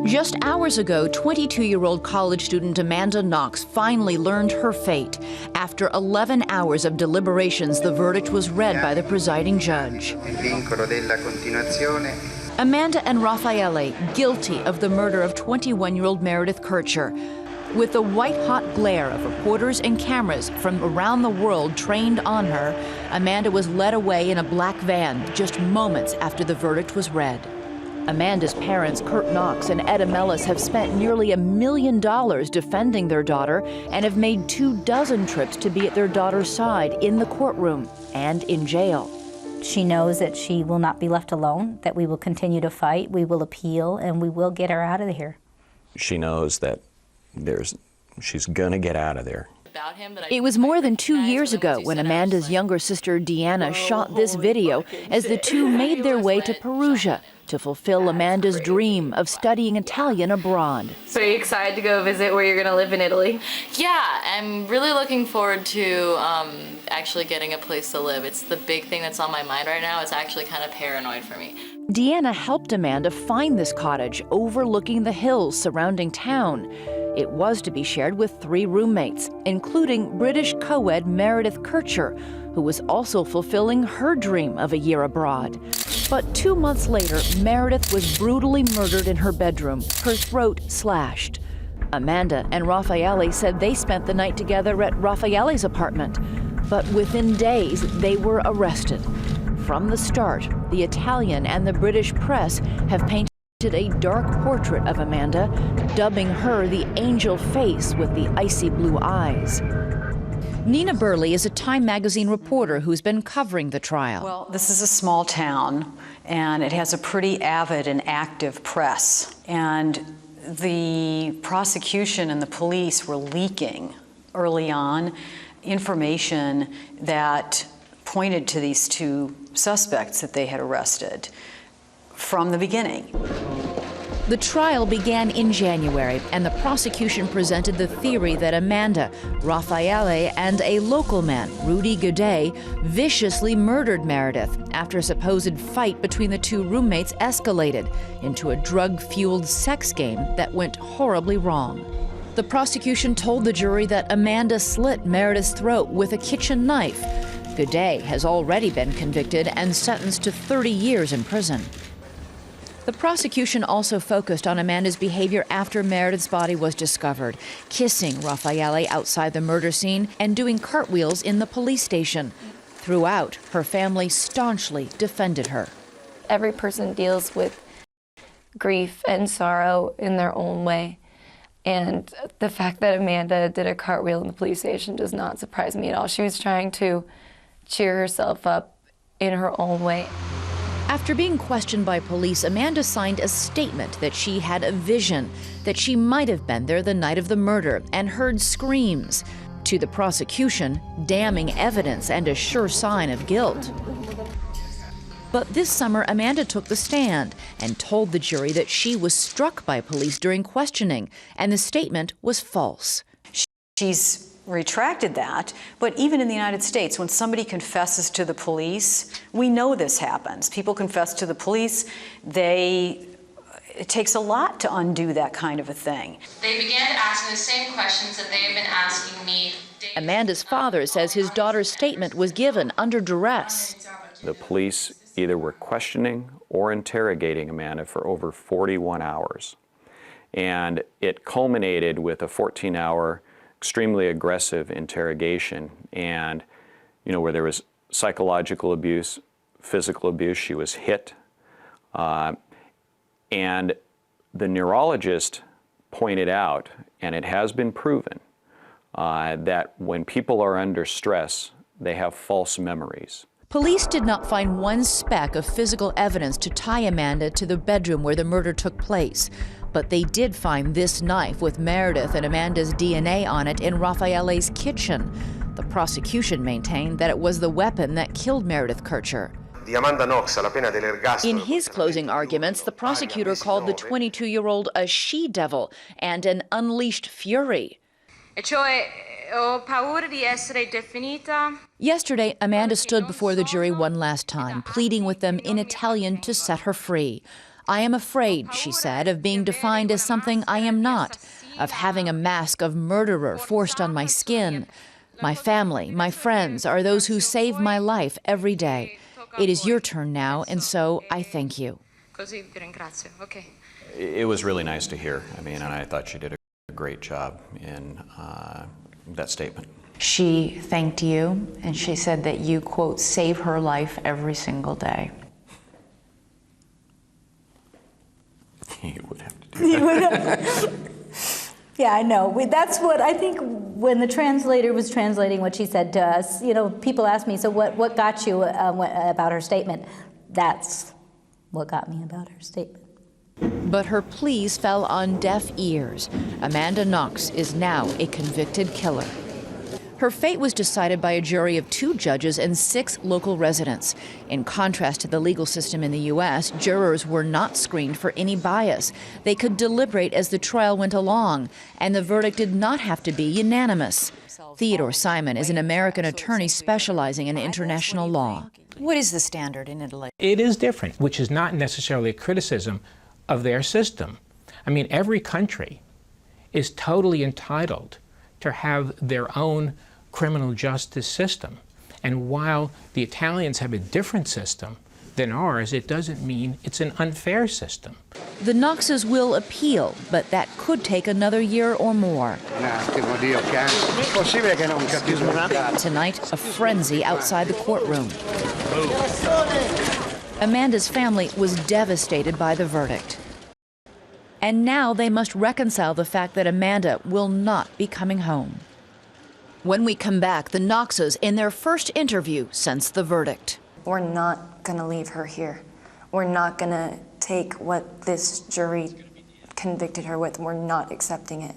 Just hours ago, 22-year-old college student Amanda Knox finally learned her fate. After 11 hours of deliberations, the verdict was read by the presiding judge. Amanda and Raffaele guilty of the murder of 21-year-old Meredith Kircher. With the white-hot glare of reporters and cameras from around the world trained on her, Amanda was led away in a black van just moments after the verdict was read. Amanda's parents, Kurt Knox and Etta Mellis, have spent nearly $1 million defending their daughter and have made 24 trips to be at their daughter's side in the courtroom and in jail. She knows that she will not be left alone, that we will continue to fight, we will appeal, and we will get her out of here. She knows that she's gonna get out of there. It was more than 2 years ago when Amanda's younger sister Deanna shot this video as the two made their way to Perugia to fulfill Amanda's dream of studying Italian abroad. So are you excited to go visit where you're going to live in Italy? Yeah, I'm really looking forward to actually getting a place to live. It's the big thing that's on my mind right now. It's actually kind of paranoid for me. Deanna helped Amanda find this cottage overlooking the hills surrounding town. It was to be shared with 3 roommates, including British co-ed Meredith Kircher, who was also fulfilling her dream of a year abroad. But 2 months later, Meredith was brutally murdered in her bedroom, her throat slashed. Amanda and Raffaele said they spent the night together at Raffaele's apartment, but within days they were arrested. From the start, the Italian and the British press have painted a dark portrait of Amanda, dubbing her the angel face with the icy blue eyes. Nina Burley is a Time magazine reporter who's been covering the trial. Well, this is a small town, and it has a pretty avid and active press. And the prosecution and the police were leaking early on information that pointed to these 2 suspects that they had arrested from the beginning. The trial began in January, and the prosecution presented the theory that Amanda, Raffaele, and a local man, Rudy Godet, viciously murdered Meredith after a supposed fight between the 2 roommates escalated into a drug-fueled sex game that went horribly wrong. The prosecution told the jury that Amanda slit Meredith's throat with a kitchen knife. Godet has already been convicted and sentenced to 30 years in prison. The prosecution also focused on Amanda's behavior after Meredith's body was discovered, kissing Raffaele outside the murder scene and doing cartwheels in the police station. Throughout, her family staunchly defended her. Every person deals with grief and sorrow in their own way. And the fact that Amanda did a cartwheel in the police station does not surprise me at all. She was trying to cheer herself up in her own way. After being questioned by police, Amanda signed a statement that she had a vision, that she might have been there the night of the murder and heard screams. To the prosecution, damning evidence and a sure sign of guilt. But this summer, Amanda took the stand and told the jury that she was struck by police during questioning, and the statement was false. She's retracted that, but even in the United States, when somebody confesses to the police, we know this happens. People confess to the police, it takes a lot to undo that kind of a thing. They began asking the same questions that they have been asking me. Amanda's father says his daughter's statement was given under duress. The police either were questioning or interrogating Amanda for over 41 hours. And it culminated with a 14-hour extremely aggressive interrogation, and where there was psychological abuse, physical abuse. She was hit, and the neurologist pointed out, and it has been proven, that when people are under stress, they have false memories. Police did not find one speck of physical evidence to tie Amanda to the bedroom where the murder took place. But they did find this knife with Meredith and Amanda's DNA on it in Raffaele's kitchen. The prosecution maintained that it was the weapon that killed Meredith Kircher. In his closing arguments, the prosecutor called the 22-year-old a she-devil and an unleashed fury. Yesterday, Amanda stood before the jury one last time, pleading with them in Italian to set her free. I am afraid, she said, of being defined as something I am not, of having a mask of murderer forced on my skin. My family, my friends, are those who save my life every day. It is your turn now, and so I thank you. It was really nice to hear. I mean, and I thought she did a great job in that statement. She thanked you, and she said that you, quote, save her life every single day. You would have to do that. Yeah, I know. That's what I think when the translator was translating what she said to us, you know, people ask me, so what got you about her statement? That's what got me about her statement. But her pleas fell on deaf ears. Amanda Knox is now a convicted killer. Her fate was decided by a jury of 2 judges and 6 local residents. In contrast to the legal system in the U.S., jurors were not screened for any bias. They could deliberate as the trial went along, and the verdict did not have to be unanimous. Theodore Simon is an American attorney specializing in international law. What is the standard in Italy? It is different, which is not necessarily a criticism of their system. I mean, every country is totally entitled to have their own criminal justice system. And while the Italians have a different system than ours, it doesn't mean it's an unfair system. The Knoxes will appeal, but that could take another year or more. Tonight, a frenzy outside the courtroom. Amanda's family was devastated by the verdict. And now they must reconcile the fact that Amanda will not be coming home. When we come back, the Knoxes, in their first interview since the verdict. We're not going to leave her here. We're not going to take what this jury convicted her with. We're not accepting it.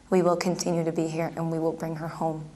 We will continue to be here, and we will bring her home.